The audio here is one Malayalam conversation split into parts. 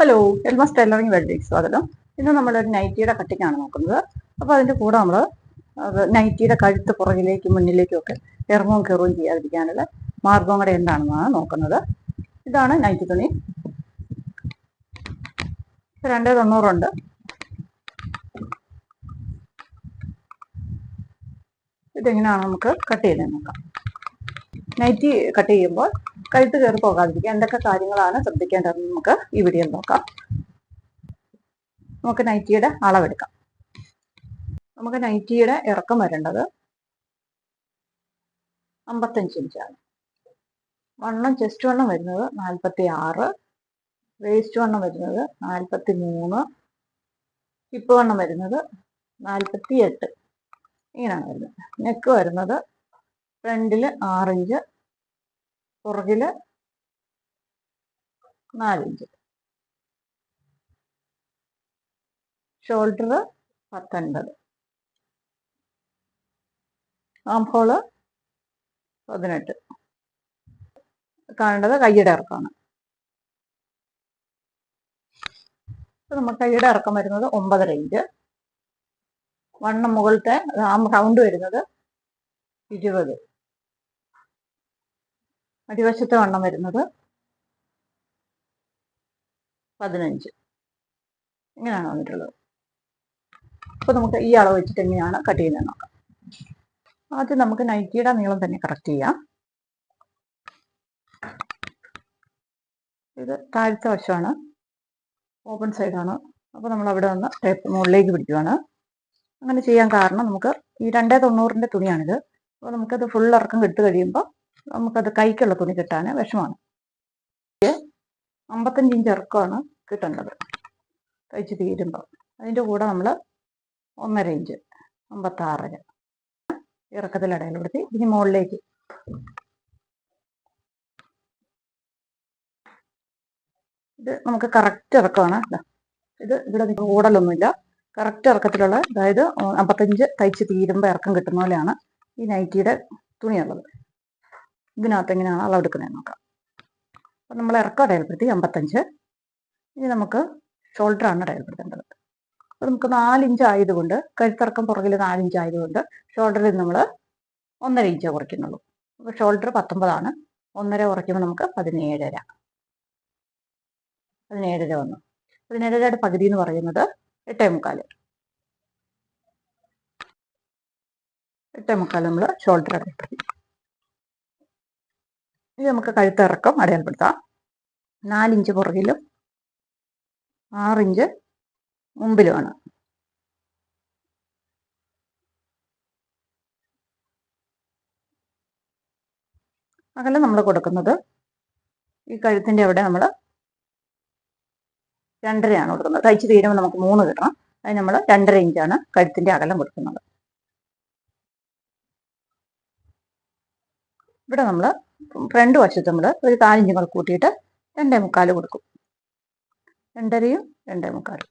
ഹലോ, എൽമാസ് ടൈലറിംഗ് വേൾഡിലേക്ക് സ്വാഗതം. ഇന്ന് നമ്മളൊരു നൈറ്റിയുടെ കട്ടിങ്ങാണ് നോക്കുന്നത്. അപ്പോൾ അതിൻ്റെ കൂടെ നമ്മൾ നൈറ്റിയുടെ കഴുത്ത് പുറകിലേക്കും മുന്നിലേക്കും ഒക്കെ ഇറങ്ങുകയും കയറുകയും ചെയ്യാതിരിക്കാനുള്ള മാർഗം കൂടെ എന്താണെന്നാണ് നോക്കുന്നത്. ഇതാണ് നൈറ്റി തുണി. 290 ഇതെങ്ങനെയാണ് നമുക്ക് കട്ട് ചെയ്ത് നോക്കാം. നൈറ്റി കട്ട് ചെയ്യുമ്പോൾ കഴുത്ത് കയറി പോകാതിരിക്കാൻ എന്തൊക്കെ കാര്യങ്ങളാണ് ശ്രദ്ധിക്കേണ്ടതെന്ന് നമുക്ക് ഈ വീഡിയോയിൽ നോക്കാം. നമുക്ക് നൈറ്റിയുടെ അളവെടുക്കാം. നമുക്ക് നൈറ്റിയുടെ ഇറക്കം വരേണ്ടത് 55 ഇഞ്ചാണ്. വണ്ണം ചെസ്റ്റ് വണ്ണം വരുന്നത് 46, വേസ്റ്റ് വണ്ണം വരുന്നത് 43, ഹിപ്പ് വണ്ണം വരുന്നത് 48. ഇങ്ങനെയാണ് വരുന്നത്. നെക്ക് വരുന്നത് ഫ്രണ്ടിൽ 6 ഇഞ്ച്, പുറകിൽ 4 ഇഞ്ച്, ഷോൾഡർ 19, ആം ഹോള് 18. കാണേണ്ടത് കൈയുടെ ഇറക്കമാണ്. നമുക്ക് കൈയുടെ ഇറക്കം വരുന്നത് 9.5 ഇഞ്ച്. വണ്ണം മുകളിലത്തെ ആം റൗണ്ട് വരുന്നത് 20. അടിവശത്തെ വണ്ണം വരുന്നത് 15. ഇങ്ങനെയാണ് വന്നിട്ടുള്ളത്. അപ്പോൾ നമുക്ക് ഈ അളവ് വെച്ചിട്ട് എങ്ങനെയാണ് കട്ട് ചെയ്യുന്നത് നോക്കാം. ആദ്യം നമുക്ക് നൈറ്റിയുടെ നീളം തന്നെ കറക്റ്റ് ചെയ്യാം. ഇത് താഴത്തെ വശമാണ്, ഓപ്പൺ സൈഡാണ്. അപ്പോൾ നമ്മൾ അവിടെ നിന്ന് ടേപ്പ് മുകളിലേക്ക് പിടിക്കുവാണ്. അങ്ങനെ ചെയ്യാൻ കാരണം നമുക്ക് ഈ 290 തുണിയാണിത്. അപ്പോൾ നമുക്കത് ഫുൾ ഇറക്കം കിട്ടു കഴിയുമ്പോൾ നമുക്കത് കൈക്കുള്ള തുണി കിട്ടാൻ വിഷമമാണ്. 55 ഇഞ്ച് ഇറക്കമാണ് കിട്ടേണ്ടത് തയ്ച്ച് തീരുമ്പോൾ. അതിൻ്റെ കൂടെ നമ്മൾ 1.5 ഇഞ്ച് 56 ഇറക്കത്തിൽ അടയാളപ്പെടുത്തി ഇനി മുകളിലേക്ക് ഇത് നമുക്ക് കറക്റ്റ് ഇറക്കമാണ്. ഇത് ഇവിടെ ഓടലൊന്നുമില്ല, കറക്റ്റ് ഇറക്കത്തിലുള്ള, അതായത് 55 തയ്ച്ച് തീരുമ്പോൾ ഇറക്കം കിട്ടുന്ന പോലെയാണ് ഈ നൈറ്റിയുടെ തുണിയുള്ളത്. ഇതിനകത്ത് എങ്ങനെയാണ് അളവെടുക്കുന്നത് നോക്കാം. അപ്പം നമ്മൾ ഇറക്കം അടയാളപ്പെടുത്തി 55. ഇനി നമുക്ക് ഷോൾഡറാണ് അടയാളപ്പെടുത്തേണ്ടത്. അപ്പോൾ നമുക്ക് 4 ഇഞ്ച് ആയതുകൊണ്ട്, കഴുത്തിറക്കം പുറകിൽ 4 ഇഞ്ച് ആയതുകൊണ്ട് ഷോൾഡറിൽ നമ്മൾ 1.5 ഇഞ്ച് കുറയ്ക്കുന്നുള്ളൂ. അപ്പോൾ ഷോൾഡർ 19 1.5 കുറയ്ക്കുമ്പോൾ നമുക്ക് 17.5 വന്നു. 17.5 പകുതി എന്ന് പറയുന്നത് 8.25. 8.25 നമ്മൾ ഷോൾഡർ അടയാളപ്പെടുത്തി. ഇനി നമുക്ക് കഴുത്തിറക്കം അടയാളപ്പെടുത്താം. 4 ഇഞ്ച് പുറകിലും 6 ഇഞ്ച് മുമ്പിലുമാണ്. അകലം നമ്മൾ കൊടുക്കുന്നത് ഈ കഴുത്തിൻ്റെ അവിടെ നമ്മൾ 2.5 കൊടുക്കുന്നത്. തയ്ച്ച് തീരുമ്പോൾ നമുക്ക് 3 കിട്ടണം. അതിന് നമ്മൾ 2.5 ഇഞ്ചാണ് കഴുത്തിൻ്റെ അകലം കൊടുക്കുന്നത്. ഇവിടെ നമ്മൾ ഫ്രണ്ട് വശത്ത് നമ്മൾ ഒരു 4 ഇഞ്ചുകൾ കൂട്ടിയിട്ട് 2.25 കൊടുക്കും. 2.5 2.25.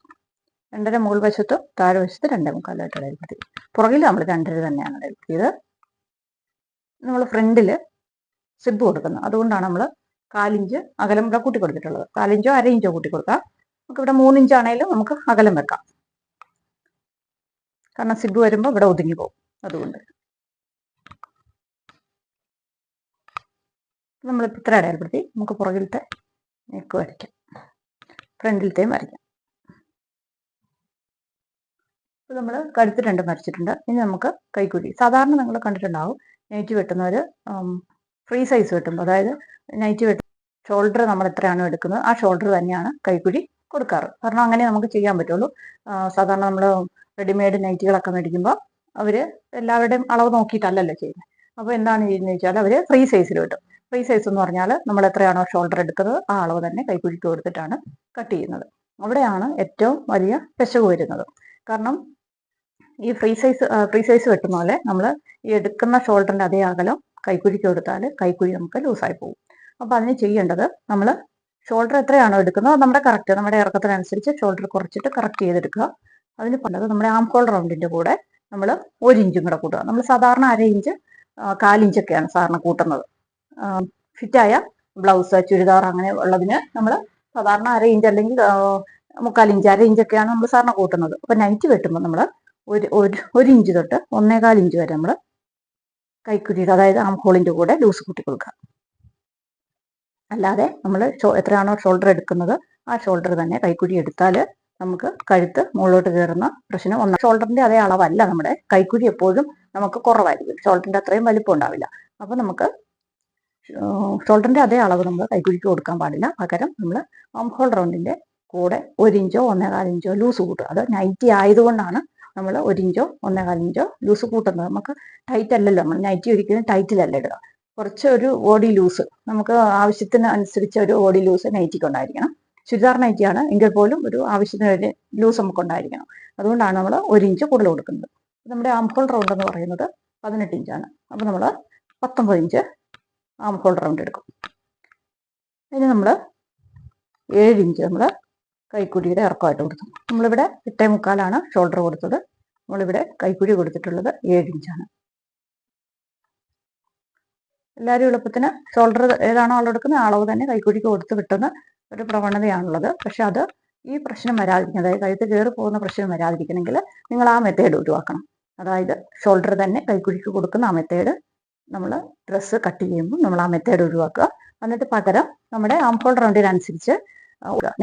2.5 മുകൾ വശത്തും താഴെ വശത്ത് 2.25 അടയാളപ്പെടുത്തി. പുറകിൽ നമ്മൾ 2.5 തന്നെയാണ് അടയാളപ്പെടുത്തിയത്. നമ്മൾ ഫ്രണ്ടിൽ സിബ് കൊടുക്കുന്നത്, അതുകൊണ്ടാണ് നമ്മൾ 4 ഇഞ്ച് അകലം ഇവിടെ കൂട്ടി കൊടുത്തിട്ടുള്ളത്. 4 ഇഞ്ചോ 1/2 ഇഞ്ചോ കൂട്ടി കൊടുക്കാം. നമുക്കിവിടെ 3 ഇഞ്ചാണെങ്കിലും നമുക്ക് അകലം വെക്കാം, കാരണം സിബ് വരുമ്പോൾ ഇവിടെ ഒതുങ്ങി പോകും. അതുകൊണ്ട് നമ്മളിപ്പോൾ ഇത്ര അടയാളപ്പെടുത്തി. നമുക്ക് പുറകിലത്തെ നെക്ക് വരയ്ക്കാം, ഫ്രണ്ടിലത്തെയും വരയ്ക്കാം. ഇപ്പോൾ നമ്മൾ കഴുത്ത് 2 വരച്ചിട്ടുണ്ട്. ഇനി നമുക്ക് കൈക്കുഴി. സാധാരണ നിങ്ങൾ കണ്ടിട്ടുണ്ടാവും, നൈറ്റി വെട്ടുന്നവർ ഫ്രീ സൈസ് വെട്ടുമ്പോൾ, അതായത് നൈറ്റി ഷോൾഡർ നമ്മൾ എത്രയാണോ എടുക്കുന്നത് ആ ഷോൾഡർ തന്നെയാണ് കൈക്കുഴി കൊടുക്കാറ്. കാരണം അങ്ങനെ നമുക്ക് ചെയ്യാൻ പറ്റുള്ളൂ. സാധാരണ നമ്മൾ റെഡിമെയ്ഡ് നൈറ്റികളൊക്കെ മേടിക്കുമ്പോൾ അവർ എല്ലാവരുടെയും അളവ് നോക്കിയിട്ടല്ലല്ലോ ചെയ്യുന്നത്. അപ്പോൾ എന്താണ് ചെയ്യുന്നത് വെച്ചാൽ അവർ ഫ്രീ സൈസിൽ വെട്ടും. ഫ്രീ സൈസ് എന്ന് പറഞ്ഞാൽ നമ്മൾ എത്രയാണോ ഷോൾഡർ എടുക്കുന്നത് ആ അളവ് തന്നെ കൈക്കുഴിക്ക് കൊടുത്തിട്ടാണ് കട്ട് ചെയ്യുന്നത്. അവിടെയാണ് ഏറ്റവും വലിയ പെശക് വരുന്നത്. കാരണം ഈ ഫ്രീ സൈസ് വെട്ടുന്ന പോലെ നമ്മൾ ഈ എടുക്കുന്ന ഷോൾഡറിൻ്റെ അതേ അകലം കൈക്കുഴിക്ക് കൊടുത്താൽ കൈക്കുഴി നമുക്ക് ലൂസായി പോകും. അപ്പോൾ അതിന് ചെയ്യേണ്ടത്, നമ്മൾ ഷോൾഡർ എത്രയാണോ എടുക്കുന്നത് നമ്മുടെ കറക്റ്റ്, നമ്മുടെ ഇറക്കത്തിനനുസരിച്ച് ഷോൾഡർ കുറച്ചിട്ട് കറക്റ്റ് ചെയ്തെടുക്കുക. അതിന് പറഞ്ഞത് നമ്മുടെ ആം ഹോൾ റൗണ്ടിൻ്റെ കൂടെ നമ്മൾ 1 ഇഞ്ചും കൂടെ കൂട്ടുക. നമ്മൾ സാധാരണ 1/2 ഇഞ്ച് 4 ഇഞ്ചൊക്കെയാണ് സാധാരണ കൂട്ടുന്നത്. ഫിറ്റായ ബ്ലൗസ്, ചുരിദാർ അങ്ങനെ ഉള്ളതിന് നമ്മൾ സാധാരണ 1/2 ഇഞ്ച് അല്ലെങ്കിൽ 3/4 ഇഞ്ച് 1/2 ഇഞ്ചൊക്കെയാണ് നമ്മൾ സാധാരണ കൂട്ടുന്നത്. അപ്പോൾ നൈറ്റ് വെട്ടുമ്പോൾ നമ്മൾ ഒരു ഇഞ്ച് തൊട്ട് 1.25 ഇഞ്ച് വരെ നമ്മൾ കൈക്കുഴിയുടെ അതായത് ആം ഹോളിൻ്റെ കൂടെ ലൂസ് കൂട്ടി കൊടുക്കുക. അല്ലാതെ നമ്മൾ എത്രയാണോ ഷോൾഡർ എടുക്കുന്നത് ആ ഷോൾഡർ തന്നെ കൈക്കുഴി എടുത്താൽ നമുക്ക് കഴുത്ത് മുകളിലോട്ട് കയറുന്ന പ്രശ്നം ഷോൾഡറിൻ്റെ അതേ അളവല്ല നമ്മുടെ കൈക്കുഴി, എപ്പോഴും നമുക്ക് കുറവായിരിക്കും, ഷോൾഡറിൻ്റെ അത്രയും വലിപ്പം ഉണ്ടാവില്ല. അപ്പോൾ നമുക്ക് ഷോൾഡറിൻ്റെ അതേ അളവ് നമ്മൾ കൈക്കുഴിക്ക് കൊടുക്കാൻ പാടില്ല. പകരം നമ്മൾ ആം ഹോൾ റൗണ്ടിൻ്റെ കൂടെ 1 ഇഞ്ചോ 1.25 ഇഞ്ചോ ലൂസ് കൂട്ടുക. അത് നൈറ്റി ആയതുകൊണ്ടാണ് നമ്മൾ 1 ഇഞ്ചോ 1.25 ഇഞ്ചോ ലൂസ് കൂട്ടുന്നത്. നമുക്ക് ടൈറ്റ് അല്ലല്ലോ, നമ്മൾ നൈറ്റി ഒരിക്കലും ടൈറ്റിലല്ല ഇടുക. കുറച്ച് ഒരു ബോഡി ലൂസ്, നമുക്ക് ആവശ്യത്തിന് അനുസരിച്ച് ഒരു ബോഡി ലൂസ് നൈറ്റിക്ക് ഉണ്ടായിരിക്കണം. ചുരിദാർ നൈറ്റിയാണ് എങ്കിൽ പോലും ഒരു ആവശ്യത്തിന് ലൂസ് നമുക്ക് ഉണ്ടായിരിക്കണം. അതുകൊണ്ടാണ് നമ്മൾ 1 ഇഞ്ച് കൂടുതൽ കൊടുക്കുന്നത്. നമ്മുടെ ആം ഹോൾ റൗണ്ട് എന്ന് പറയുന്നത് 18 ഇഞ്ചാണ്. അപ്പോൾ നമ്മൾ 19 ഇഞ്ച് ആം ഹോൾ റൗണ്ട് എടുക്കും. ഇനി നമ്മൾ 7 ഇഞ്ച് നമ്മൾ കൈക്കുഴിയുടെ ഇറക്കമായിട്ട് കൊടുത്തു. നമ്മളിവിടെ 8.25 ഷോൾഡർ കൊടുത്തത്, നമ്മളിവിടെ കൈക്കുഴി കൊടുത്തിട്ടുള്ളത് 7 ഇഞ്ചാണ്. എല്ലാവരും എളുപ്പത്തിന് ഷോൾഡർ ഏതാണോ അളവെടുക്കുന്നത് ആ അളവ് തന്നെ കൈക്കുഴിക്ക് കൊടുത്ത് കിട്ടുന്ന ഒരു പ്രവണതയാണുള്ളത്. പക്ഷെ അത് ഈ പ്രശ്നം വരാതിരിക്കണം, അതായത് കഴുത്ത് കയറി പോകുന്ന പ്രശ്നം വരാതിരിക്കണമെങ്കിൽ നിങ്ങൾ ആ മെത്തേഡ് ഒഴിവാക്കണം. അതായത് ഷോൾഡർ തന്നെ കൈക്കുഴിക്ക് കൊടുക്കുന്ന ആ മെത്തേഡ് നമ്മൾ ഡ്രസ്സ് കട്ട് ചെയ്യുമ്പോൾ നമ്മൾ ആ മെത്തേഡ് ഒഴിവാക്കുക. എന്നിട്ട് പകരം നമ്മുടെ ആം ഹോൾ റൗണ്ടിനനുസരിച്ച്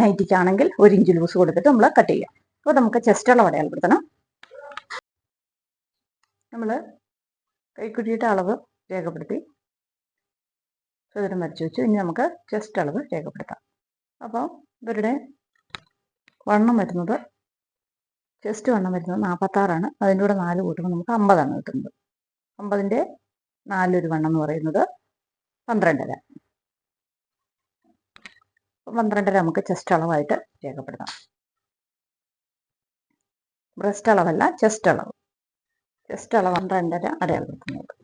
നൈറ്റിക്കാണെങ്കിൽ 1 ഇഞ്ച് ലൂസ് കൊടുത്തിട്ട് നമ്മൾ കട്ട് ചെയ്യാം. അപ്പോൾ നമുക്ക് ചെസ്റ്റ് അളവ് അടയാളപ്പെടുത്തണം. നമ്മൾ കൈക്കുഴിയുടെ അളവ് രേഖപ്പെടുത്തി സദരം വരച്ചു വെച്ചു. ഇനി നമുക്ക് ചെസ്റ്റ് അളവ് രേഖപ്പെടുത്താം. അപ്പോൾ ഇവരുടെ വണ്ണം വരുന്നത്, ചെസ്റ്റ് വണ്ണം വരുന്നത് 46. അതിൻ്റെ കൂടെ 4 കൂട്ടുമ്പോൾ നമുക്ക് 50 കിട്ടുന്നത്. 50ൻ്റെ 4 വണ്ണം എന്ന് പറയുന്നത് 12.5. 12.5 നമുക്ക് ചെസ്റ്റ് അളവായിട്ട് രേഖപ്പെടുത്താം. ബ്രസ്റ്റ് അളവല്ല, ചെസ്റ്റ് അളവ്. ചെസ്റ്റ് അളവ് 12.5 അടയാളപ്പെടുത്തുന്നത്.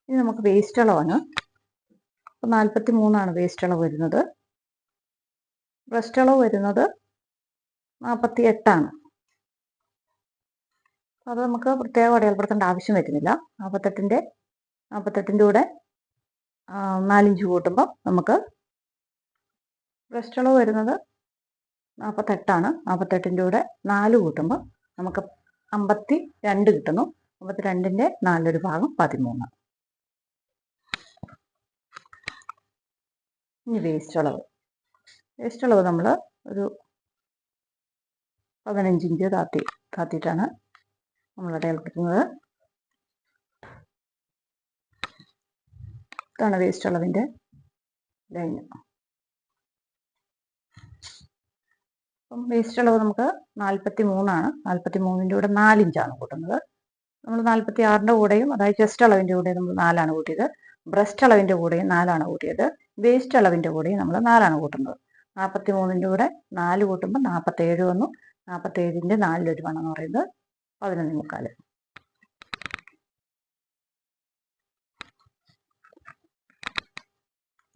ഇനി നമുക്ക് വേസ്റ്റ് അളവാണ്. അപ്പോൾ 43 വേസ്റ്റ് അളവ് വരുന്നത്. ബ്രസ്റ്റ് അളവ് വരുന്നത് 48. അത് നമുക്ക് പ്രത്യേകം അടയാളപ്പെടുത്തേണ്ട ആവശ്യം വരുന്നില്ല. 48ൻ്റെ കൂടെ 4 ഇഞ്ച് കൂട്ടുമ്പോൾ നമുക്ക് ബ്രസ്റ്റ് അളവ് വരുന്നത് 48. 48ൻ്റെ കൂടെ 4 കൂട്ടുമ്പോൾ നമുക്ക് 52 കിട്ടുന്നു. 52ൻ്റെ 4 ഭാഗം 13. ഇനി വേസ്റ്റ് അളവ്. വേസ്റ്റ് അളവ് നമ്മൾ ഒരു 15 ഇഞ്ച് താത്തിയിട്ടാണ് നമ്മൾ അടയാളപ്പെടുത്തുന്നത്. ഇതാണ് വേസ്റ്റ് അളവിൻ്റെ ലൈൻ. അപ്പം വേസ്റ്റ് അളവ് നമുക്ക് 43. 43ൻ്റെ കൂടെ 4 ഇഞ്ചാണ് കൂട്ടുന്നത്. നമ്മൾ 46ൻ്റെ കൂടെയും, അതായത് ചെസ്റ്റ് അളവിൻ്റെ കൂടെയും നമ്മൾ 4 കൂട്ടിയത്. ബ്രസ്റ്റ് അളവിൻ്റെ കൂടെയും 4 കൂട്ടിയത്. വേസ്റ്റ് അളവിൻ്റെ കൂടെയും നമ്മൾ 4 കൂട്ടുന്നത്. 43ൻ്റെ കൂടെ 4 കൂട്ടുമ്പോൾ 47 വന്നു. 47ൻ്റെ 4 വണ്ണം എന്ന് പറയുന്നത് 11.25.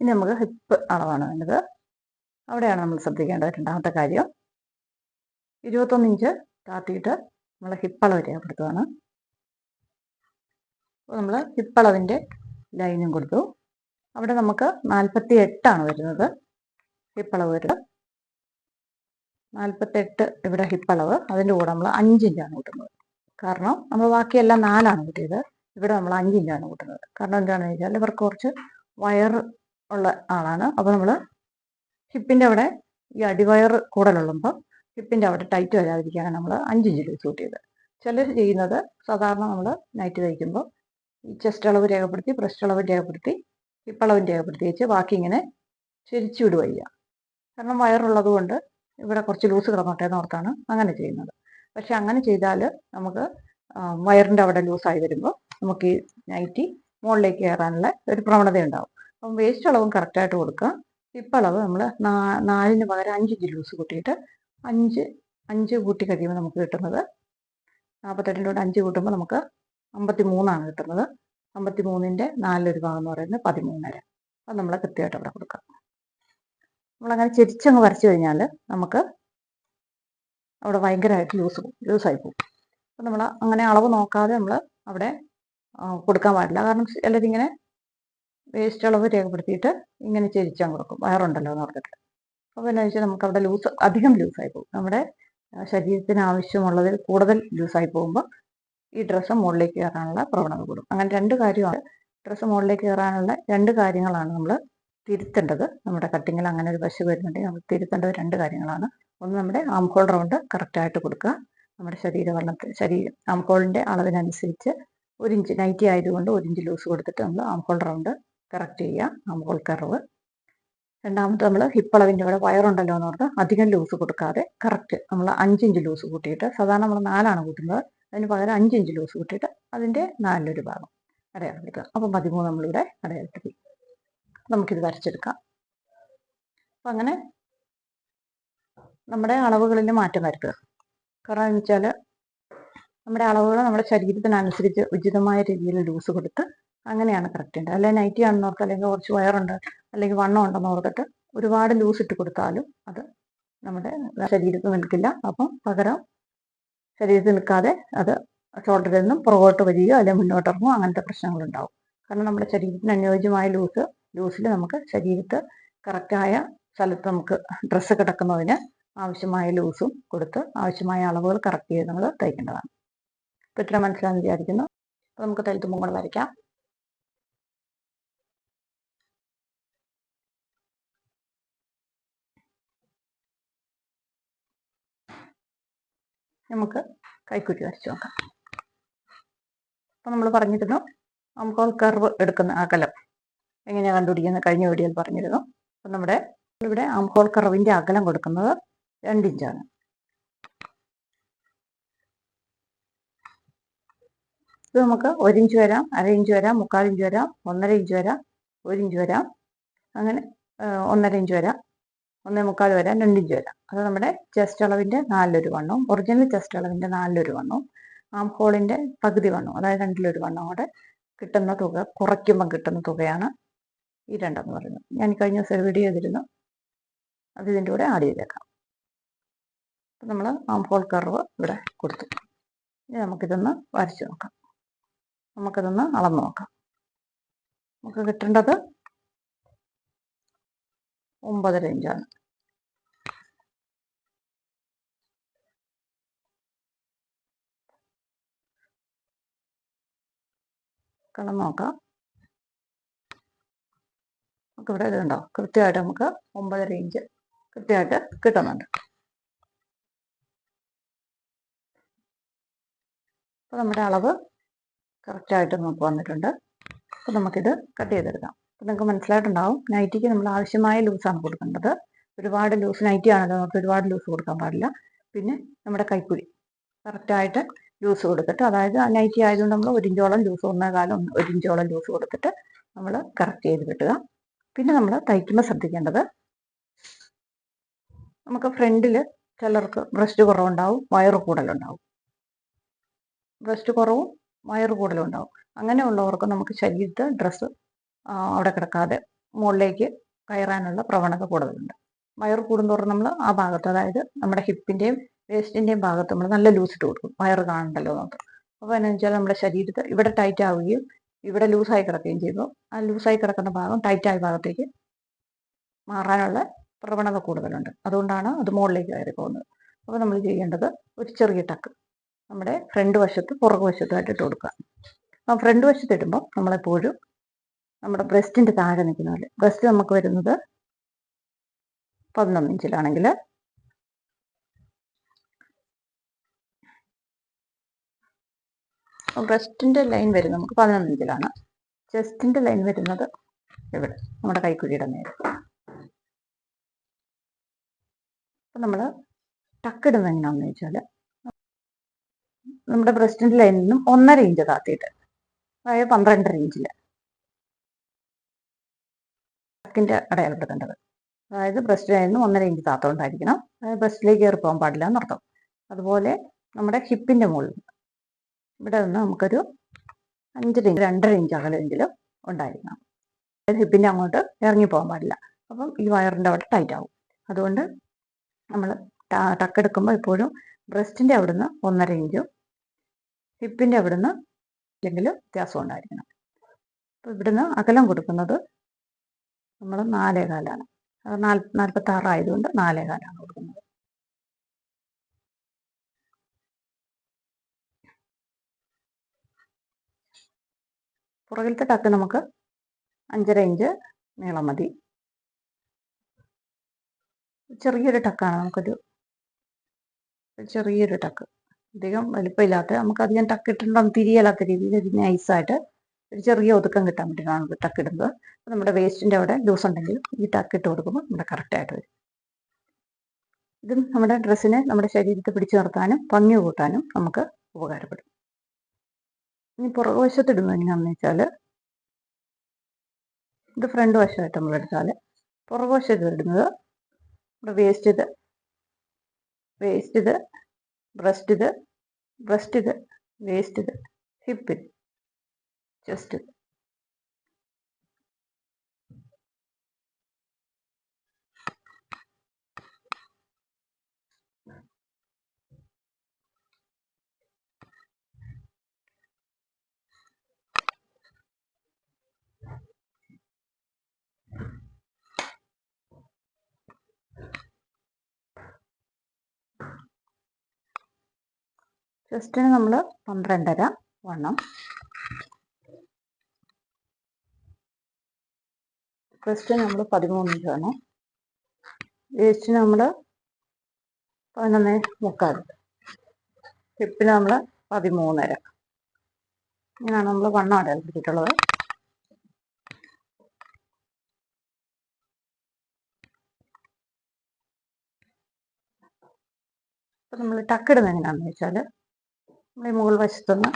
ഇനി നമുക്ക് ഹിപ്പ് അളവാണ് വേണ്ടത്. അവിടെയാണ് നമ്മൾ ശ്രദ്ധിക്കേണ്ടത്. രണ്ടാമത്തെ കാര്യം, 21 ഇഞ്ച് താത്തിയിട്ട് നമ്മൾ ഹിപ്പ് അളവ് രേഖപ്പെടുത്തുകയാണ്. അപ്പോൾ നമ്മൾ ഹിപ്പ് അളവിൻ്റെ ലൈനും കൊടുത്തു. അവിടെ നമുക്ക് 48 വരുന്നത് ഹിപ്പ് അളവ് വരുന്നത്. 48 ഇവിടെ ഹിപ്പ് അളവ്. അതിൻ്റെ കൂടെ നമ്മൾ 5 ഇഞ്ചാണ് കൂട്ടുന്നത്. കാരണം നമ്മൾ ബാക്കിയെല്ലാം 4 കൂട്ടിയത്, ഇവിടെ നമ്മൾ 5 ഇഞ്ചാണ് കൂട്ടുന്നത്. കാരണം എന്താണെന്ന് വെച്ചാൽ ഇവർക്ക് കുറച്ച് വയർ ഉള്ള ആളാണ്. അപ്പോൾ നമ്മൾ ഹിപ്പിൻ്റെ അവിടെ ഈ അടിവയർ കൂടുതലുള്ളപ്പോൾ ഹിപ്പിൻ്റെ അവിടെ ടൈറ്റ് വരാതിരിക്കാനാണ് നമ്മൾ 5 ഇഞ്ച് ലൂസ് കൂട്ടിയത്. ചിലർ ചെയ്യുന്നത്, സാധാരണ നമ്മൾ നൈറ്റ് തയ്ക്കുമ്പോൾ ഈ ചെസ്റ്റ് അളവ് രേഖപ്പെടുത്തി, ബ്രസ്റ്റ് അളവ് രേഖപ്പെടുത്തി, ഹിപ്പ് അളവ് രേഖപ്പെടുത്തി വെച്ച് ബാക്കി ഇങ്ങനെ ചെരിച്ചു വിടുക ചെയ്യുക. കാരണം വയറുള്ളത് കൊണ്ട് ഇവിടെ കുറച്ച് ലൂസ് കിടന്നോട്ടെ എന്നോർത്താണ് അങ്ങനെ ചെയ്യുന്നത്. പക്ഷെ അങ്ങനെ ചെയ്താൽ നമുക്ക് വയറിൻ്റെ അവിടെ ലൂസായി വരുമ്പോൾ നമുക്ക് ഈ നൈറ്റി മുകളിലേക്ക് കയറാനുള്ള ഒരു പ്രവണത ഉണ്ടാവും. അപ്പം വേസ്റ്റ് അളവും കറക്റ്റായിട്ട് കൊടുക്കുക. ഹിപ്പ് അളവ് നമ്മൾ 4ന് പകരം 5 ഇഞ്ച് ലൂസ് കൂട്ടിയിട്ട് 5 കൂട്ടി കഴിയുമ്പോൾ നമുക്ക് കിട്ടുന്നത് 48ൻ്റെ കൂടെ 5 കൂട്ടുമ്പോൾ നമുക്ക് 53 കിട്ടുന്നത്. 53ൻ്റെ 4 ഭാഗം എന്ന് പറയുന്നത് 13.5. അത് നമ്മൾ കൃത്യമായിട്ട് അവിടെ കൊടുക്കാം. നമ്മളങ്ങനെ ചെരിച്ചങ്ങ് വരച്ചു കഴിഞ്ഞാൽ നമുക്ക് അവിടെ ഭയങ്കരമായിട്ട് ലൂസായി പോകും. അപ്പം നമ്മൾ അങ്ങനെ അളവ് നോക്കാതെ നമ്മൾ അവിടെ കൊടുക്കാൻ പാടില്ല. കാരണം എല്ലാവരും ഇങ്ങനെ വേസ്റ്റ് അളവ് രേഖപ്പെടുത്തിയിട്ട് ഇങ്ങനെ ചെരിച്ചാൽ കൊടുക്കും, വയറുണ്ടല്ലോ എന്ന് ഓർത്തിട്ട്. അപ്പോൾ എന്നാ വെച്ചാൽ നമുക്ക് അവിടെ അധികം ലൂസായി പോകും. നമ്മുടെ ശരീരത്തിന് ആവശ്യമുള്ളതിൽ കൂടുതൽ ലൂസായി പോകുമ്പോൾ ഈ ഡ്രസ്സ് മുകളിലേക്ക് കയറാനുള്ള പ്രവണത കൂടും. അങ്ങനെ രണ്ട് കാര്യമാണ്, ഡ്രസ്സ് മുകളിലേക്ക് കയറാനുള്ള രണ്ട് കാര്യങ്ങളാണ് നമ്മൾ തിരുത്തേണ്ടത്. നമ്മുടെ കട്ടിങ്ങിൽ അങ്ങനെ ഒരു വശം വരുന്നുണ്ടെങ്കിൽ നമ്മൾ തിരുത്തേണ്ടത് രണ്ട് കാര്യങ്ങളാണ്. ഒന്ന്, നമ്മുടെ ആം ഹോൾ റൗണ്ട് കറക്റ്റായിട്ട് കൊടുക്കുക. നമ്മുടെ ആം ഹോളിൻ്റെ അളവിനനുസരിച്ച് 1 ഇഞ്ച്, നൈറ്റി ആയതുകൊണ്ട് 1 ഇഞ്ച് ലൂസ് കൊടുത്തിട്ട് നമ്മൾ ആം ഹോൾ റൗണ്ട് കറക്റ്റ് ചെയ്യുക, ആം ഹോൾ കർവ്. രണ്ടാമത്തെ, നമ്മൾ ഹിപ്പ് അളവിൻ്റെ ഇവിടെ വയറുണ്ടല്ലോ എന്ന് ഓർത്ത് അധികം ലൂസ് കൊടുക്കാതെ കറക്റ്റ് നമ്മൾ 5 ഇഞ്ച് ലൂസ് കൂട്ടിയിട്ട്, സാധാരണ നമ്മൾ 4 കൂട്ടുന്നത്, അതിന് പകരം 5 ഇഞ്ച് ലൂസ് കൂട്ടിയിട്ട് അതിൻ്റെ 4 ഭാഗം അടയാളപ്പെടുത്തുക. അപ്പം 13 നമ്മളിവിടെ അടയാളപ്പെടുത്തി. നമുക്കിത് വരച്ചെടുക്കാം. അപ്പം അങ്ങനെ നമ്മുടെ അളവുകളിൽ മാറ്റം വരുത്തുക. കാരണം എന്ന് വെച്ചാൽ നമ്മുടെ അളവുകൾ നമ്മുടെ ശരീരത്തിനനുസരിച്ച് ഉചിതമായ രീതിയിൽ ലൂസ് കൊടുത്ത് അങ്ങനെയാണ് കറക്റ്റ് ചെയ്യേണ്ടത്. അല്ലെങ്കിൽ നൈറ്റി ആണെന്ന് ഓർത്ത്, അല്ലെങ്കിൽ കുറച്ച് വയറുണ്ട് അല്ലെങ്കിൽ വണ്ണം ഉണ്ടെന്ന് ഓർത്തിട്ട് ഒരുപാട് ലൂസ് ഇട്ട് കൊടുത്താലും അത് നമ്മുടെ ശരീരത്തിൽ നിൽക്കില്ല. അപ്പം പകരം ശരീരത്തിൽ നിൽക്കാതെ അത് ഷോൾഡറിൽ നിന്നും പുറകോട്ട് വരികയോ അല്ലെങ്കിൽ മുന്നോട്ടിറങ്ങുമോ അങ്ങനത്തെ പ്രശ്നങ്ങളുണ്ടാവും. കാരണം നമ്മുടെ ശരീരത്തിന് അനുയോജ്യമായ ലൂസിൽ നമുക്ക് ശരീരത്ത് കറക്റ്റായ സ്ഥലത്ത് നമുക്ക് ഡ്രസ്സ് കിടക്കുന്നതിന് ആവശ്യമായ ലൂസും കൊടുത്ത് ആവശ്യമായ അളവുകൾ കറക്റ്റ് ചെയ്ത് നമ്മൾ തയ്ക്കേണ്ടതാണ്. ഇപ്പം ഇത്ര മനസ്സിലാണെന്ന് വിചാരിക്കുന്നു. അപ്പോൾ നമുക്ക് തയ്യൽ കൂടെ വരയ്ക്കാം. നമുക്ക് കൈക്കുറ്റി വരച്ച് നോക്കാം. അപ്പോൾ നമ്മൾ പറഞ്ഞിരുന്നു ആം ഹോൾ കർവ് എടുക്കുന്ന അകലം എങ്ങനെയാണ് കണ്ടുപിടിക്കുന്നത്, കഴിഞ്ഞ വീഡിയോയിൽ പറഞ്ഞിരുന്നു. അപ്പം നമ്മുടെ ഇവിടെ ആം ഹോൾ കർവിൻ്റെ അകലം കൊടുക്കുന്നത് 2 ഇഞ്ചാണ്. ഇത് നമുക്ക് 1 ഇഞ്ച് വരാം, 1/2 ഇഞ്ച് വരാം, 3/4 ഇഞ്ച് വരാം, 1.5 ഇഞ്ച് വരാം, 1 ഇഞ്ച് വരാം, അങ്ങനെ 1.5 ഇഞ്ച് വരാം, 1.25 വരാം, 2 ഇഞ്ച് വരാം. അത് നമ്മുടെ ചെസ്റ്റ് അളവിൻ്റെ 4 വണ്ണവും ഒറിജിനൽ ചെസ്റ്റ് അളവിൻ്റെ 4 വണ്ണവും ആം ഹോളിൻ്റെ പകുതി വണ്ണവും, അതായത് 2 വണ്ണം കൂടെ കിട്ടുന്ന തുക, കുറയ്ക്കുമ്പം കിട്ടുന്ന തുകയാണ് ഈ രണ്ടെന്ന് പറയുന്നത്. ഞാൻ കഴിഞ്ഞ ദിവസം വീഡിയോ ചെയ്തിരുന്നു, അത് ഇതിൻ്റെ കൂടെ ആഡ് ചെയ്തേക്കാം. അപ്പം നമ്മൾ ആം ഹോൾ കർവ് ഇവിടെ കൊടുത്തു. ഇനി നമുക്കിതൊന്ന് വരച്ച് നോക്കാം. നമുക്കിതൊന്ന് അളന്ന് നോക്കാം. നമുക്ക് കിട്ടേണ്ടത് 9.5 ഇഞ്ചാണ്. കളം നോക്കാം. നമുക്ക് ഇവിടെ ഇതുണ്ടോ, കൃത്യമായിട്ട് നമുക്ക് 9.5 ഇഞ്ച് കൃത്യമായിട്ട് കിട്ടുന്നുണ്ട്. അപ്പോൾ നമ്മുടെ അളവ് കറക്റ്റായിട്ട് നമുക്ക് വന്നിട്ടുണ്ട്. അപ്പോൾ നമുക്കിത് കട്ട് ചെയ്തെടുക്കാം. അപ്പോൾ നിങ്ങൾക്ക് മനസ്സിലായിട്ടുണ്ടാവും, നൈറ്റിക്ക് നമ്മൾ ആവശ്യമായ ലൂസാണ് കൊടുക്കേണ്ടത്. ഒരുപാട് ലൂസ് നൈറ്റി ആണല്ലോ, നമുക്ക് ഒരുപാട് ലൂസ് കൊടുക്കാൻ പാടില്ല. പിന്നെ നമ്മുടെ കൈക്കുഴി കറക്റ്റായിട്ട് ലൂസ് കൊടുത്തിട്ട്, അതായത് നൈറ്റി ആയതുകൊണ്ട് നമ്മൾ 1 ഇഞ്ചോളം ലൂസ്, 1 ഇഞ്ചോളം ലൂസ് കൊടുത്തിട്ട് നമ്മൾ കറക്റ്റ് ചെയ്ത് കിട്ടുക. പിന്നെ നമ്മൾ തയ്ക്കുമ്പോൾ ശ്രദ്ധിക്കേണ്ടത്, നമുക്ക് ഫ്രണ്ടിൽ ചിലർക്ക് ബ്രസ്റ്റ് കുറവുണ്ടാവും, വയറ് കൂടുതലുണ്ടാവും. ബ്രസ്റ്റ് കുറവും വയറ് കൂടുതലും ഉണ്ടാവും. അങ്ങനെയുള്ളവർക്ക് നമുക്ക് ശരീരത്ത് ഡ്രസ്സ് അവിടെ കിടക്കാതെ മുകളിലേക്ക് കയറാനുള്ള പ്രവണത കൂടുതലുണ്ട്. വയറ് കൂടുന്തോറും നമ്മൾ ആ ഭാഗത്ത്, അതായത് നമ്മുടെ ഹിപ്പിൻ്റെയും വേസ്റ്റിൻ്റെയും ഭാഗത്ത് നമ്മൾ നല്ല ലൂസ് ഇട്ട് കൊടുക്കും, വയറ് കാണണ്ടല്ലോ എന്നൊക്കെ. അപ്പോൾ എന്നാ വെച്ചാൽ നമ്മുടെ ശരീരത്ത് ഇവിടെ ടൈറ്റ് ആവുകയും ഇവിടെ ലൂസായി കിടക്കുകയും ചെയ്യുമ്പോൾ ആ ലൂസായി കിടക്കുന്ന ഭാഗം ടൈറ്റായ ഭാഗത്തേക്ക് മാറാനുള്ള പ്രവണത കൂടുതലുണ്ട്. അതുകൊണ്ടാണ് അത് മുകളിലേക്ക് കയറി പോകുന്നത്. അപ്പോൾ നമ്മൾ ചെയ്യേണ്ടത് ഒരു ചെറിയ ടക്ക് നമ്മുടെ ഫ്രണ്ട് വശത്ത് പുറകു വശത്തുമായിട്ട് ഇട്ട് കൊടുക്കുക. അപ്പം ഫ്രണ്ട് വശത്ത് ഇടുമ്പോൾ നമ്മളെപ്പോഴും നമ്മുടെ ബ്രസ്റ്റിൻ്റെ താഴെ നിൽക്കുന്ന പോലെ, ബ്രസ്റ്റ് നമുക്ക് വരുന്നത് 11 ഇഞ്ചിലാണെങ്കിൽ ബ്രസ്റ്റിൻ്റെ ലൈൻ വരുന്നത് നമുക്ക് 11 ഇഞ്ചിലാണ്. ചെസ്റ്റിൻ്റെ ലൈൻ വരുന്നത് ഇവിടെ നമ്മുടെ കൈക്കുഴിയുടെ നേരെ. അപ്പം നമ്മൾ ടക്കിടുന്നത് എങ്ങനെയാണെന്ന് വെച്ചാൽ, നമ്മുടെ ബ്രസ്റ്റിൻ്റെ ലൈനിൽ നിന്നും 1.5 ഇഞ്ച് താത്തിയിട്ട്, അതായത് 12.5 ഇഞ്ചിൽ ടക്കിൻ്റെ അടയാളപ്പെടുത്തേണ്ടത്. അതായത് ബ്രസ്റ്റ് ലൈനിൽ നിന്ന് 1.5 ഇഞ്ച് താത്തോണ്ടായിരിക്കണം, അതായത് ബ്രസ്റ്റിലേക്ക് കയറി പോകാൻ പാടില്ല എന്നർത്ഥം. അതുപോലെ നമ്മുടെ ഹിപ്പിൻ്റെ മുകളിൽ ഇവിടെ നിന്ന് നമുക്കൊരു 5 ഇഞ്ച് 2.5 ഇഞ്ച് അകലെങ്കിലും ഉണ്ടായിരിക്കണം. അതായത് ഹിപ്പിൻ്റെ അങ്ങോട്ട് ഇറങ്ങി പോകാൻ പാടില്ല. അപ്പം ഈ വയറിൻ്റെ അവിടെ ടൈറ്റ് ആവും. അതുകൊണ്ട് നമ്മൾ ടക്കെടുക്കുമ്പോൾ എപ്പോഴും ബ്രസ്റ്റിൻ്റെ അവിടുന്ന് 1.5 ഇഞ്ചും ഹിപ്പിൻ്റെ അവിടുന്ന് എന്തെങ്കിലും വ്യത്യാസം ഉണ്ടായിരിക്കണം. അപ്പോൾ ഇവിടുന്ന് അകലം കൊടുക്കുന്നത് നമ്മൾ 4.25 അത് 46 ആയതുകൊണ്ട് 4.25 കൊടുക്കുന്നത്. പുറകിലത്തെ ടക്ക് നമുക്ക് 5.5 ഇഞ്ച് നീളം മതി. ചെറിയൊരു ടക്കാണ്, ചെറിയൊരു ടക്ക്, അധികം വലിപ്പമില്ലാത്ത, നമുക്ക് അധികം ടക്ക് ഇട്ടിട്ടുണ്ടെന്ന് തിരിയല്ലാത്ത രീതിയിൽ ഒരു നൈസായിട്ട് ഒരു ചെറിയ ഒതുക്കം കിട്ടാൻ വേണ്ടിയിട്ടാണ് ടക്ക് ഇടുന്നത്. അപ്പോൾ നമ്മുടെ വേസ്റ്റിൻ്റെ അവിടെ ലൂസ് ഉണ്ടെങ്കിൽ ഈ ടക്ക് ഇട്ട് കൊടുക്കുമ്പോൾ നമ്മുടെ കറക്റ്റായിട്ട് വരും. ഇതും നമ്മുടെ ഡ്രസ്സിനെ നമ്മുടെ ശരീരത്തെ പിടിച്ചു നിർത്താനും ഭംഗി കൂട്ടാനും നമുക്ക് ഉപകാരപ്പെടും. ഇനി പുറകുവശത്ത് ഇടുന്നത് എങ്ങനെയാണെന്ന് വെച്ചാൽ, ഇത് ഫ്രണ്ട് വശമായിട്ട് നമ്മൾ എടുത്താൽ പുറകുവശത്ത് ഇടുന്നത് നമ്മുടെ വേസ്റ്റ് ഇത്, ബ്രസ്റ്റ് ഇത്, വേസ്റ്റ് ഇത്, ഹിപ്പ്, ചെസ്റ്റ്. ചെസ്റ്റിന് നമ്മൾ 12.5 വണ്ണം, ബ്രസ്റ്റിന് നമ്മൾ 13 ഇഞ്ച് വേണം, വേസ്റ്റിന് നമ്മൾ 11.25, ഹിപ്പിന് നമ്മൾ 13.5. ഇങ്ങനെയാണ് നമ്മൾ വണ്ണം അടയാളപ്പെടുത്തിയിട്ടുള്ളത്. അപ്പോൾ നമ്മൾ ടക്കിടുന്നത് എങ്ങനെയാണെന്ന് വെച്ചാൽ, നമ്മൾ ഈ മുകൾ വശത്തുനിന്ന്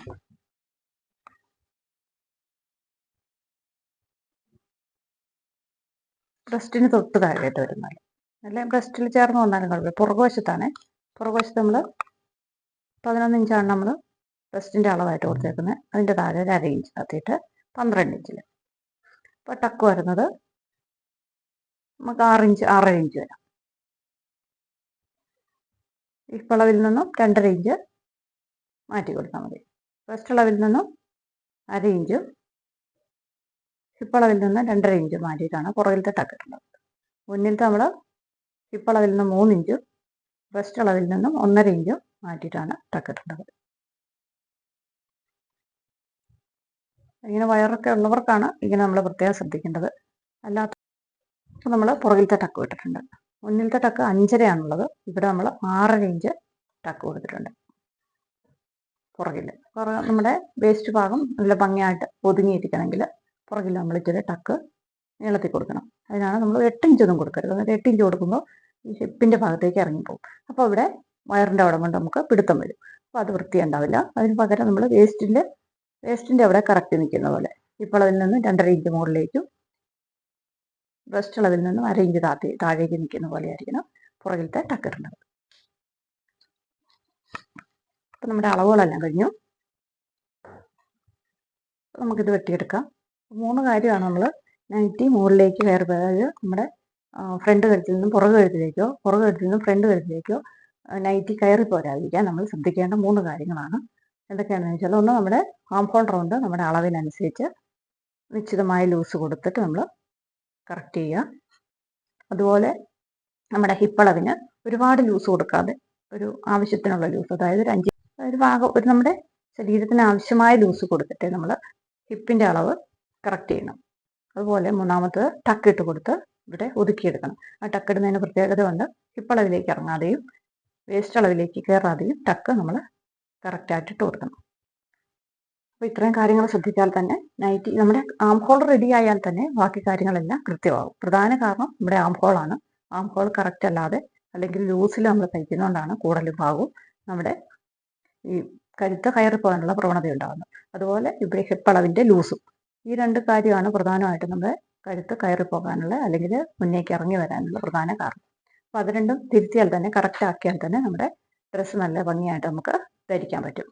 ബ്രസ്റ്റിന് തൊട്ട് താഴെയായിട്ട് വരുന്നത്, അല്ലെങ്കിൽ ബ്രസ്റ്റിൽ ചേർന്ന് വന്നാലും കുഴപ്പമില്ല. പുറകുവശത്താണ്, പുറകുവശത്ത് നമ്മൾ 11 ഇഞ്ചാണ് നമ്മൾ ബ്രസ്റ്റിൻ്റെ അളവായിട്ട് കൊടുത്തേക്കുന്നത്. അതിൻ്റെ താഴെ ഒരു 1/2 ഇഞ്ച് ആക്കിയിട്ട് 12 ഇഞ്ചിൽ. അപ്പോൾ ടക്ക് വരുന്നത് നമുക്ക് 6.5 ഇഞ്ച് വരാം. ഈ അളവിൽ നിന്നും 2.5 ഇഞ്ച് മാറ്റി കൊടുത്താൽ മതി. ബ്രസ്റ്റ് അളവിൽ നിന്നും 1/2 ഇഞ്ചും ഹിപ്പളവിൽ നിന്ന് 2.5 ഇഞ്ച് മാറ്റിയിട്ടാണ് പുറകിലത്തെ ടക്ക് ഇട്ടുള്ളത്. മുന്നിലത്തെ നമ്മൾ ഹിപ്പളവിൽ നിന്ന് 3 ഇഞ്ചും ബ്രസ്റ്റ് അളവിൽ നിന്നും 1.5 ഇഞ്ചും മാറ്റിയിട്ടാണ് ടക്ക് ഇട്ടുള്ളത്. ഇങ്ങനെ വയറൊക്കെ ഉള്ളവർക്കാണ് ഇങ്ങനെ നമ്മൾ പ്രത്യേകം ശ്രദ്ധിക്കേണ്ടത്. അല്ലാത്ത നമ്മൾ പുറകിലത്തെ ടക്ക് ഇട്ടിട്ടുണ്ട്. മുന്നിലത്തെ ടക്ക് 5.5 ഇവിടെ നമ്മൾ 6.5 ഇഞ്ച് ടക്ക് കൊടുത്തിട്ടുണ്ട്. പുറകിൽ നമ്മുടെ വേസ്റ്റ് ഭാഗം നല്ല ഭംഗിയായിട്ട് ഒതുങ്ങിയിരിക്കണമെങ്കിൽ പുറകിൽ നമ്മൾ ഇച്ചിരി ടക്ക് നീളത്തിൽ കൊടുക്കണം. അതിനാണ് നമ്മൾ 8 ഇഞ്ചൊന്നും കൊടുക്കരുത്. എന്നിട്ട് 8 ഇഞ്ച് കൊടുക്കുമ്പോൾ ഈ ഹിപ്പിൻ്റെ ഭാഗത്തേക്ക് ഇറങ്ങിപ്പോകും. അപ്പോൾ ഇവിടെ വയറിൻ്റെ അവിടെ കൊണ്ട് നമുക്ക് പിടുത്തം വരും. അപ്പോൾ അത് വൃത്തിയുണ്ടാവില്ല. അതിന് പകരം നമ്മൾ വേസ്റ്റിൻ്റെ അവിടെ കറക്റ്റ് നിൽക്കുന്ന പോലെ ഹിപ്പളവിൽ നിന്ന് 2.5 ഇഞ്ച് മുകളിലേക്കും ബ്രസ്റ്റ് അളവിൽ നിന്നും 1/2 ഇഞ്ച് താഴേക്ക് നിൽക്കുന്ന പോലെ ആയിരിക്കണം പുറകിലത്തെ ടക്ക് ഇടുന്നത്. അപ്പം നമ്മുടെ അളവുകളെല്ലാം കഴിഞ്ഞു. നമുക്കിത് വെട്ടിയെടുക്കാം. 3 കാര്യമാണ് നമ്മൾ നൈറ്റി മുകളിലേക്ക് അതായത് നമ്മുടെ ഫ്രണ്ട് കഴുത്തിൽ നിന്നും പുറകു കഴുത്തിലേക്കോ ഫ്രണ്ട് കഴുത്തിലേക്കോ നൈറ്റി കയറി പോരാതിരിക്കാൻ നമ്മൾ ശ്രദ്ധിക്കേണ്ട 3 കാര്യങ്ങളാണ്. എന്തൊക്കെയാണെന്ന് വെച്ചാൽ, ഒന്ന് നമ്മുടെ ആം ഹോൾ റൗണ്ട് നമ്മുടെ അളവിനനുസരിച്ച് നിശ്ചിതമായ ലൂസ് കൊടുത്തിട്ട് നമ്മൾ കറക്റ്റ് ചെയ്യുക. അതുപോലെ നമ്മുടെ ഹിപ്പളവിന് ഒരുപാട് ലൂസ് കൊടുക്കാതെ ഒരു ആവശ്യത്തിനുള്ള ലൂസ്, അതായത് ഒരു നമ്മുടെ ശരീരത്തിന് ആവശ്യമായ ലൂസ് കൊടുത്തിട്ട് നമ്മൾ ഹിപ്പിൻ്റെ അളവ് കറക്റ്റ് ചെയ്യണം. അതുപോലെ മൂന്നാമത്തത് ടക്ക് ഇട്ട് കൊടുത്ത് ഇവിടെ ഒതുക്കിയെടുക്കണം. ആ ടക്ക് ഇടുന്നതിന് പ്രത്യേകത കൊണ്ട് ഹിപ്പളവിലേക്ക് ഇറങ്ങാതെയും വേസ്റ്റ് അളവിലേക്ക് കയറാതെയും ടക്ക് നമ്മൾ കറക്റ്റായിട്ട് ഇട്ട് കൊടുക്കണം. അപ്പോൾ ഇത്രയും കാര്യങ്ങൾ ശ്രദ്ധിച്ചാൽ തന്നെ നൈറ്റി നമ്മുടെ ആം ഹോൾ റെഡി ആയാൽ തന്നെ ബാക്കി കാര്യങ്ങളെല്ലാം കൃത്യമാകും. പ്രധാന കാരണം നമ്മുടെ ആം ഹോളാണ്. ആം ഹോൾ കറക്റ്റ് അല്ലാതെ അല്ലെങ്കിൽ ലൂസിൽ നമ്മൾ തയ്ക്കുന്നതുകൊണ്ടാണ് കൂടുതൽ ഭാഗവും നമ്മുടെ ഈ കഴുത്ത് കയറി പോകാനുള്ള പ്രവണത ഉണ്ടാകുന്നത്. അതുപോലെ ഇവിടെ ഹിപ്പളവിൻ്റെ ലൂസും, ഈ 2 കാര്യമാണ് പ്രധാനമായിട്ടും നമ്മുടെ കഴുത്ത് കയറി പോകാനുള്ള അല്ലെങ്കിൽ മുന്നേക്ക് ഇറങ്ങി വരാനുള്ള പ്രധാന കാരണം. അപ്പോൾ അത് രണ്ടും തിരുത്തിയാൽ തന്നെ, കറക്റ്റ് ആക്കിയാൽ തന്നെ നമ്മുടെ ഡ്രസ്സ് നല്ല ഭംഗിയായിട്ട് നമുക്ക് ധരിക്കാൻ പറ്റും.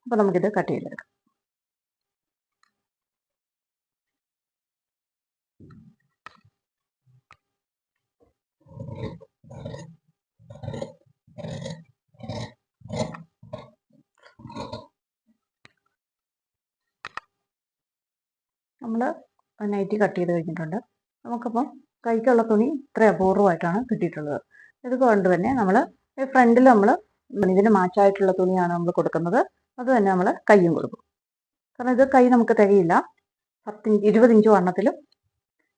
അപ്പോൾ നമുക്കിത് കട്ട് ചെയ്തെടുക്കാം. നമ്മൾ നൈറ്റി കട്ട് ചെയ്ത് കഴിഞ്ഞിട്ടുണ്ട്. നമുക്കിപ്പം കൈക്കുള്ള തുണി ഇത്ര അപൂർവമായിട്ടാണ് കിട്ടിയിട്ടുള്ളത്. ഇതുകൊണ്ട് തന്നെ നമ്മൾ ഫ്രണ്ടിൽ നമ്മൾ ഇതിന് മാച്ചായിട്ടുള്ള തുണിയാണ് നമ്മൾ കൊടുക്കുന്നത്. അത് തന്നെ നമ്മൾ കൈയും കൊടുക്കും. കാരണം ഇത് കൈ നമുക്ക് തികയില്ല. 20 ഇഞ്ച് വണ്ണത്തിലും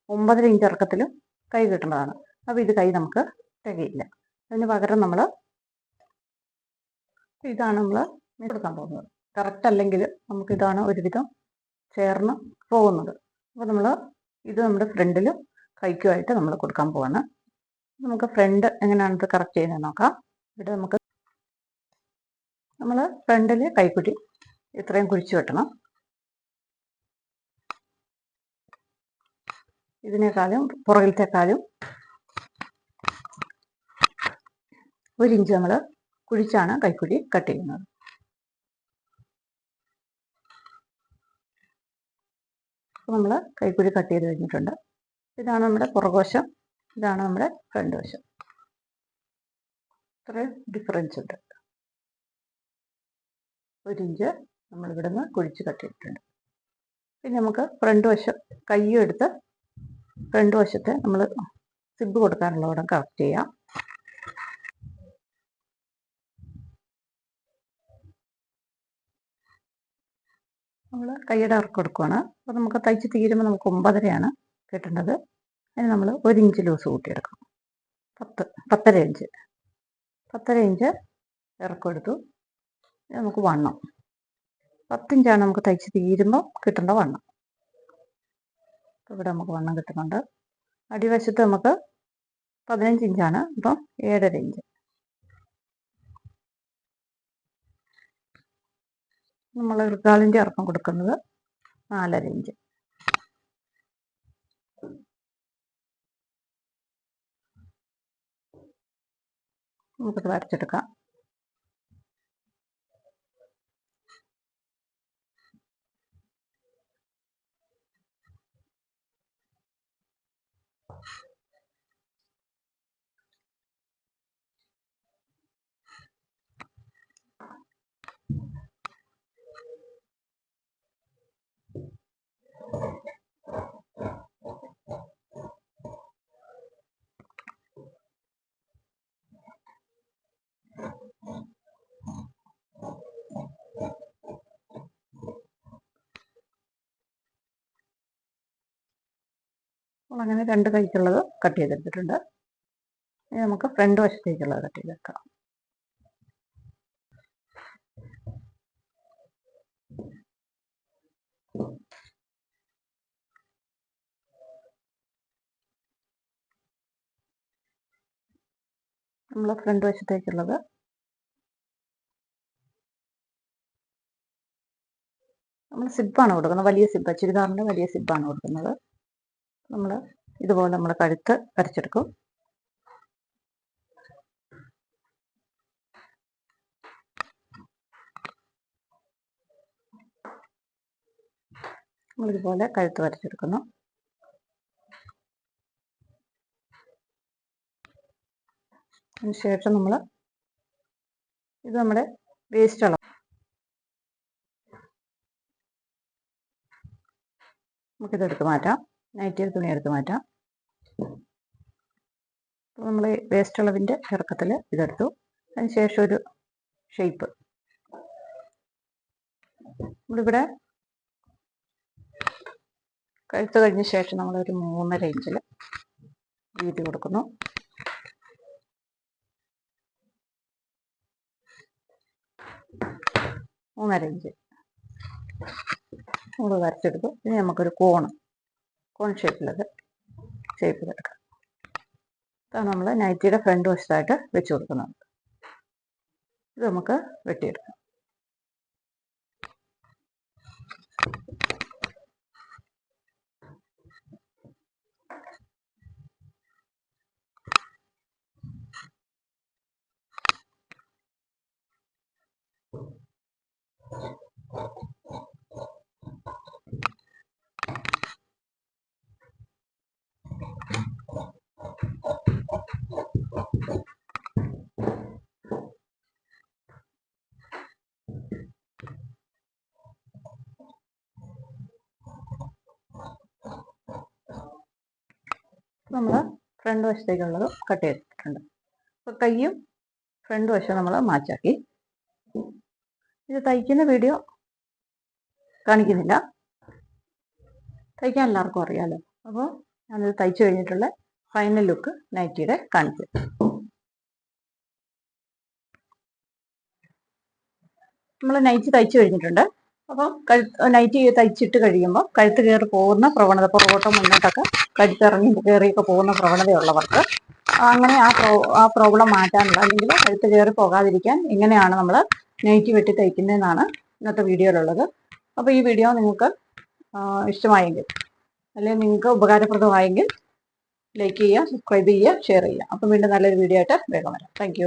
9.5 ഇഞ്ച് ഇറക്കത്തിലും കൈ കിട്ടുന്നതാണ്. അപ്പോൾ ഇത് കൈ നമുക്ക് തികയില്ല. അതിന് പകരം നമ്മൾ ഇതാണ് നമ്മൾ കൊടുക്കാൻ പോകുന്നത്. കറക്റ്റ് അല്ലെങ്കിൽ നമുക്കിതാണ് ഒരുവിധം ചേർന്ന് പോകുന്നത്. അപ്പോൾ നമ്മൾ ഇത് നമ്മുടെ ഫ്രണ്ടിലും കൈക്കുമായിട്ട് നമ്മൾ കൊടുക്കാൻ പോവാണ്. നമുക്ക് ഫ്രണ്ട് എങ്ങനെയാണിത് കറക്റ്റ് ചെയ്യുന്നത് നോക്കാം. ഇവിടെ നമ്മൾ ഫ്രണ്ടിൽ കൈക്കുഴി ഇത്രയും കുഴിച്ചു വെട്ടണം. ഇതിനേക്കാളും പുറകിലത്തെക്കാളും 1 ഇഞ്ച് നമ്മൾ കുഴിച്ചാണ് കൈക്കുഴി കട്ട് ചെയ്യുന്നത്. നമ്മൾ കൈക്കുഴി കട്ട് ചെയ്ത് കഴിഞ്ഞിട്ടുണ്ട്. ഇതാണ് നമ്മുടെ പുറകുവശം, ഇതാണ് നമ്മുടെ ഫ്രണ്ട് വശം. ഇത്രയും ഡിഫറൻസ് ഉണ്ട്. 1 ഇഞ്ച് നമ്മൾ ഇവിടെ നിന്ന് കുഴിച്ച് കട്ട് ചെയ്തിട്ടുണ്ട്. പിന്നെ നമുക്ക് ഫ്രണ്ട് വശം കയ്യും എടുത്ത് ഫ്രണ്ട് വശത്തെ നമ്മൾ സിബ് കൊടുക്കാനുള്ള അവിടെ കറക്റ്റ് ചെയ്യാം. നമ്മൾ കൈയുടെ ഇറക്കം എടുക്കുകയാണ്. അപ്പോൾ നമുക്ക് തയ്ച്ച് തീരുമ്പോൾ നമുക്ക് 9.5 കിട്ടേണ്ടത്. അതിന് നമ്മൾ 1 ഇഞ്ച് ലൂസ് കൂട്ടിയെടുക്കണം. 10.5 ഇഞ്ച് 10.5 ഇഞ്ച് ഇറക്കം എടുത്തു. നമുക്ക് വണ്ണം 10 ഇഞ്ചാണ് നമുക്ക് തയ്ച്ച് തീരുമ്പോൾ കിട്ടേണ്ട വണ്ണം. ഇവിടെ നമുക്ക് വണ്ണം കിട്ടുന്നുണ്ട്. അടിവശത്ത് നമുക്ക് 15 ഇഞ്ചാണ്. അപ്പം 7.5 ഇഞ്ച്. നമ്മൾ ഇറുകാലിൻ്റെ ഇറക്കം കൊടുക്കുന്നത് 4.5 ഇഞ്ച്. നമുക്കിത് വരച്ചെടുക്കാം. അങ്ങനെ 2 കൈക്കുള്ളത് കട്ട് ചെയ്തെടുത്തിട്ടുണ്ട്. ഇനി നമുക്ക് ഫ്രണ്ട് വശത്തേക്കുള്ളത് കട്ട് ചെയ്തെടുക്കാം. നമ്മൾ ഫ്രണ്ട് വശത്തേക്കുള്ളത് നമ്മൾ സിബാണ് കൊടുക്കുന്നത്. വലിയ സിബ്, ചുരിദാറിൻ്റെ വലിയ സിബാണ് കൊടുക്കുന്നത്. നമ്മൾ ഇതുപോലെ നമ്മൾ കഴുത്ത് വരച്ചെടുക്കും. നമ്മളിതുപോലെ കഴുത്ത് വരച്ചെടുക്കുന്നു. അതിനുശേഷം നമ്മൾ ഇത് നമ്മുടെ വേസ്റ്റ് അളവ് നമുക്കിതെടുത്ത് മാറ്റാം. നൈറ്റിയുടെ തുണി എടുത്ത് മാറ്റാം. അപ്പോൾ നമ്മൾ വേസ്റ്റ് അളവിൻ്റെ ഇറക്കത്തിൽ ഇതെടുത്തു. അതിനുശേഷം ഒരു ഷേപ്പ് നമ്മളിവിടെ കഴുത്ത് കഴിഞ്ഞ ശേഷം നമ്മളൊരു 3.5 ഇഞ്ചിൽ വീതി കൊടുക്കുന്നു. മൂന്നര ഇഞ്ച് നമ്മൾ വരച്ചെടുക്കും. ഇനി നമുക്കൊരു കോൺ ഷേപ്പിലത് ഷേപ്പ് ചെയ്തെടുക്കാം. ഇതാണ് നമ്മൾ നൈറ്റിയുടെ ഫ്രണ്ട് വശത്തായിട്ട് വെച്ച് കൊടുക്കുന്നത്. ഇത് നമുക്ക് വെട്ടിയെടുക്കാം. നമ്മൾ ഫ്രണ്ട് വശത്തേക്കുള്ളത് കട്ട് ചെയ്തിട്ടുണ്ട്. അപ്പോൾ കൈയും ഫ്രണ്ട് വശം നമ്മൾ മാച്ചാക്കി. ഇത് തയ്ക്കുന്ന വീഡിയോ കാണിക്കുന്നില്ല, തയ്ക്കാൻ എല്ലാവർക്കും അറിയാമല്ലോ. അപ്പോൾ ഞാനിത് തയ്ച്ചു കഴിഞ്ഞിട്ടുള്ള ഫൈനൽ ലുക്ക് നൈറ്റിയുടെ കാണിച്ചു. നമ്മൾ നൈറ്റി തയ്ച്ചു കഴിഞ്ഞിട്ടുണ്ട്. അപ്പോൾ നൈറ്റി തയ്ച്ചിട്ട് കഴിയുമ്പോൾ കഴുത്ത് കയറി പോകുന്ന പ്രവണത, പുറകോട്ടോ മുന്നോട്ടൊക്കെ കഴുത്തിറങ്ങി കയറിയൊക്കെ പോകുന്ന പ്രവണതയുള്ളവർക്ക് അങ്ങനെ ആ പ്രോബ്ലം മാറ്റാനുള്ള, അല്ലെങ്കിൽ കഴുത്ത് കയറി പോകാതിരിക്കാൻ എങ്ങനെയാണ് നമ്മൾ നൈറ്റി വെട്ടി തയ്ക്കുന്നതെന്നാണ് ഇന്നത്തെ വീഡിയോയിലുള്ളത്. അപ്പോൾ ഈ വീഡിയോ നിങ്ങൾക്ക് ഇഷ്ടമായെങ്കിൽ, അല്ലെങ്കിൽ നിങ്ങൾക്ക് ഉപകാരപ്രദമായെങ്കിൽ ലൈക്ക് ചെയ്യുക, സബ്സ്ക്രൈബ് ചെയ്യുക, ഷെയർ ചെയ്യുക. അപ്പം വീണ്ടും നല്ലൊരു വീഡിയോ ആയിട്ട് വേഗം വരാം. താങ്ക്